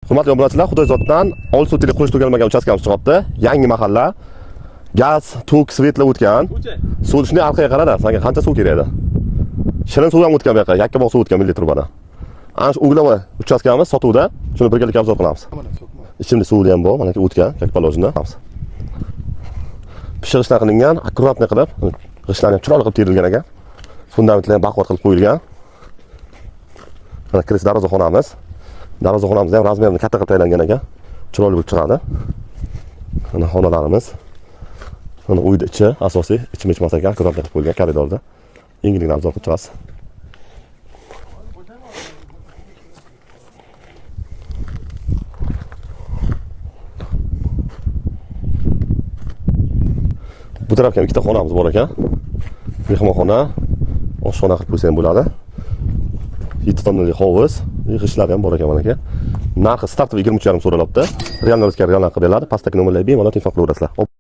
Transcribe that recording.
Hurmatli obunachilar, Xudoy zotdan ol sutilik qo'yish tugalmagan uchastkamiz chiqibdi. Yangi mahalla. Gaz, tok, svetlar o'tgan. Suv shunday orqaga qarada, senga qancha suv kerak edi? Shirin suv ham o'tgan bu yoqqa, yakka bog' suv o'tgan 1000 litr bana. Ana shu o'nglama uchastkamiz sotuvda. Shuni birgalikda obzor qilamiz. Ichimda suvi ham bor, mana shu o'tgan, kak palojini. Pishirishlar qilingan, akkuratni qilib, g'ishtlarni ham chiroyli qilib terilgan ekan. Fundamentlar ham baquvvat qilib qo'yilgan. Mana kirish darvozaxonamiz. Darvozaxonamiz ham razmerini katta qilib tayyorlangan ekan. Chiroyli bo'lib chiqadi. Mana xonalarimiz. Mana uyda ichi asosiy ichma ekan, akkurat qilib qo'yilgan koridorda. Yengillikni obzor qilib chiqasiz. Bu tarafga ikkita xonamiz bor ekan. Mehmonxona, oshxona qilib qo'ysa ham bo'ladi. 7 tonnali hovuz, g'ishtlar ham bor ekan mana aka. Narxi startov 23,5 so'ralibdi. Real qilib beriladi. Pastdagi nomerlarga bemalol telefon qilaverasizlar.